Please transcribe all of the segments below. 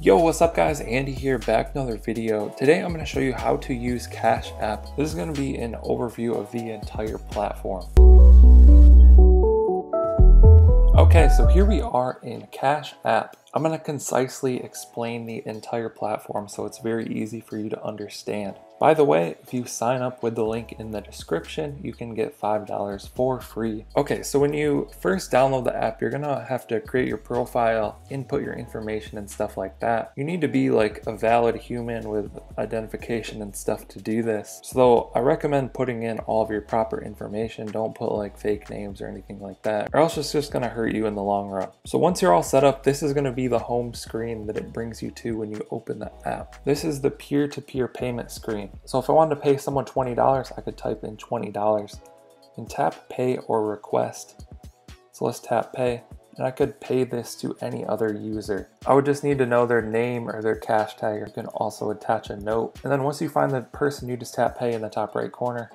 Yo, what's up guys? Andy here, back with another video. Today I'm going to show you how to use Cash App. This is going to be an overview of the entire platform. Okay, so here we are in Cash App. I'm going to concisely explain the entire platform so it's very easy for you to understand. By the way, if you sign up with the link in the description, you can get $5 for free. Okay, so when you first download the app, you're gonna have to create your profile, input your information and stuff like that. You need to be like a valid human with identification and stuff to do this. So I recommend putting in all of your proper information. Don't put like fake names or anything like that, or else it's just gonna hurt you in the long run. So once you're all set up, this is gonna be the home screen that it brings you to when you open the app. This is the peer-to-peer payment screen. So if I wanted to pay someone $20, I could type in $20 and tap pay or request. So let's tap pay, and I could pay this to any other user. I would just need to know their name or their cash tag. You can also attach a note. And then once you find the person, you just tap pay in the top right corner,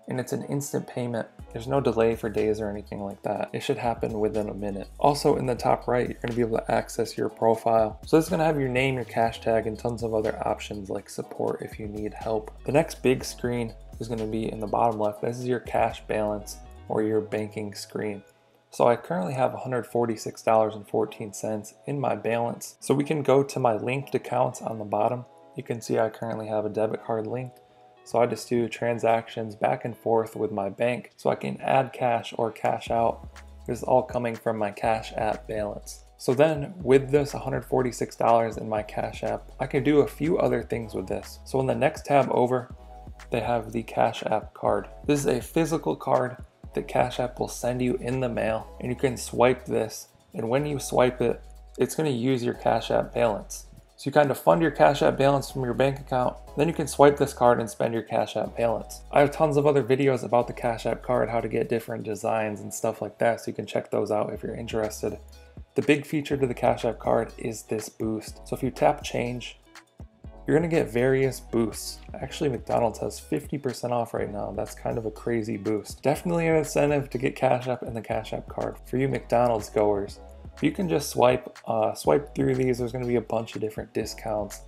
and it's an instant payment. There's no delay for days or anything like that. It should happen within a minute. Also in the top right, you're gonna be able to access your profile. So this is gonna have your name, your cash tag, and tons of other options like support if you need help. The next big screen is gonna be in the bottom left. This is your cash balance or your banking screen. So I currently have $146.14 in my balance. So we can go to my linked accounts on the bottom. You can see I currently have a debit card linked. So I just do transactions back and forth with my bank, so I can add cash or cash out. This is all coming from my Cash App balance. So then with this $146 in my Cash App, I can do a few other things with this. So in the next tab over, they have the Cash App card. This is a physical card that Cash App will send you in the mail, and you can swipe this. And when you swipe it, it's going to use your Cash App balance. So you kind of fund your Cash App balance from your bank account, then you can swipe this card and spend your Cash App balance. I have tons of other videos about the Cash App card, how to get different designs and stuff like that, so you can check those out if you're interested. The big feature to the Cash App card is this boost. So if you tap change, you're gonna get various boosts. Actually, McDonald's has 50% off right now. That's kind of a crazy boost. Definitely an incentive to get Cash App and the Cash App card for you McDonald's goers. You can just swipe through these. There's going to be a bunch of different discounts,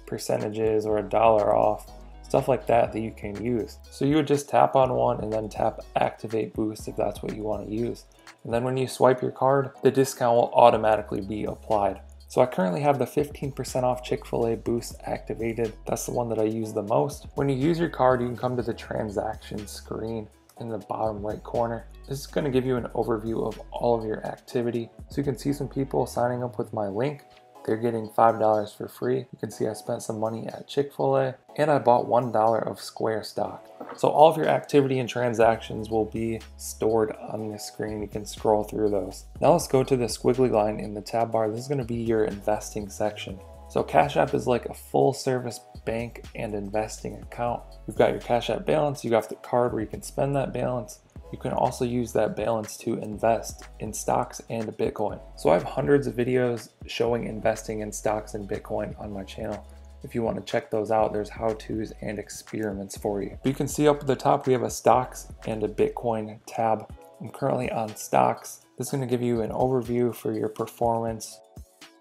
percentages, or $1 off, stuff like that you can use. So you would just tap on one and then tap activate boost if that's what you want to use. And then when you swipe your card, the discount will automatically be applied. So I currently have the 15% off Chick-fil-A boost activated. That's the one that I use the most. When you use your card, you can come to the transaction screen in the bottom right corner. This is going to give you an overview of all of your activity. So you can see some people signing up with my link. They're getting $5 for free. You can see I spent some money at Chick-fil-A, and I bought $1 of Square stock. So all of your activity and transactions will be stored on this screen. You can scroll through those. Now let's go to the squiggly line in the tab bar. This is going to be your investing section. So Cash App is like a full service bank and investing account. You've got your Cash App balance, you got the card where you can spend that balance. You can also use that balance to invest in stocks and Bitcoin. So I have hundreds of videos showing investing in stocks and Bitcoin on my channel. If you want to check those out, there's how-tos and experiments for you. You can see up at the top, we have a stocks and a Bitcoin tab. I'm currently on stocks. This is going to give you an overview for your performance,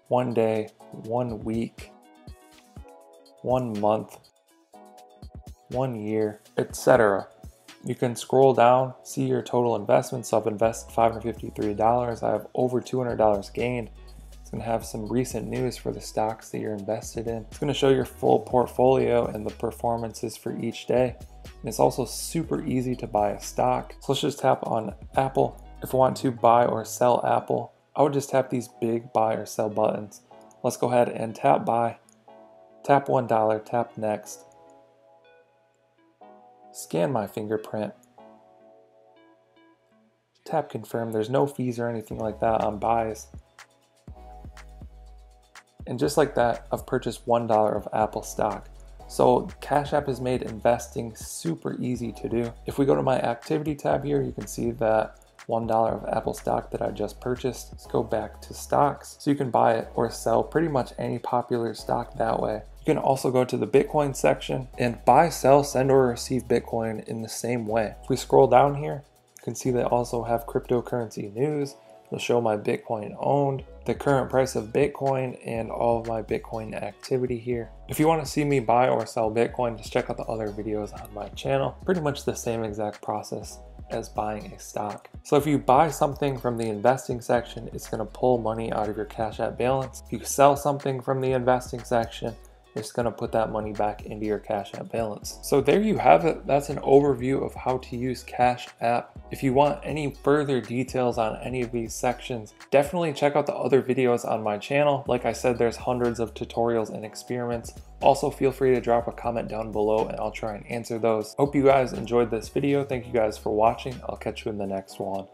1 day, 1 week, 1 month, 1 year, etc. You can scroll down, see your total investments. So I've invested $553. I have over $200 gained. It's going to have some recent news for the stocks that you're invested in. It's going to show your full portfolio and the performances for each day. And it's also super easy to buy a stock. So let's just tap on Apple. If I want to buy or sell Apple, I would just tap these big buy or sell buttons. Let's go ahead and tap buy, tap $1, tap next. Scan my fingerprint, tap confirm. There's no fees or anything like that on buys. And just like that, I've purchased $1 of Apple stock. So Cash App has made investing super easy to do. If we go to my activity tab here, you can see that $1 of Apple stock that I just purchased. Let's go back to stocks. So you can buy it or sell pretty much any popular stock that way. You can also go to the Bitcoin section and buy, sell, send, or receive Bitcoin in the same way. If we scroll down here, you can see they also have cryptocurrency news. It'll show my Bitcoin owned. the current price of Bitcoin, and all of my Bitcoin activity here. If you want to see me buy or sell Bitcoin, just check out the other videos on my channel. Pretty much the same exact process as buying a stock. So if you buy something from the investing section, it's going to pull money out of your Cash App balance. If you sell something from the investing section, it's going to put that money back into your Cash App balance. So there you have it. That's an overview of how to use Cash App. If you want any further details on any of these sections, definitely check out the other videos on my channel. Like I said, there's hundreds of tutorials and experiments. Also, feel free to drop a comment down below and I'll try and answer those. Hope you guys enjoyed this video. Thank you guys for watching. I'll catch you in the next one.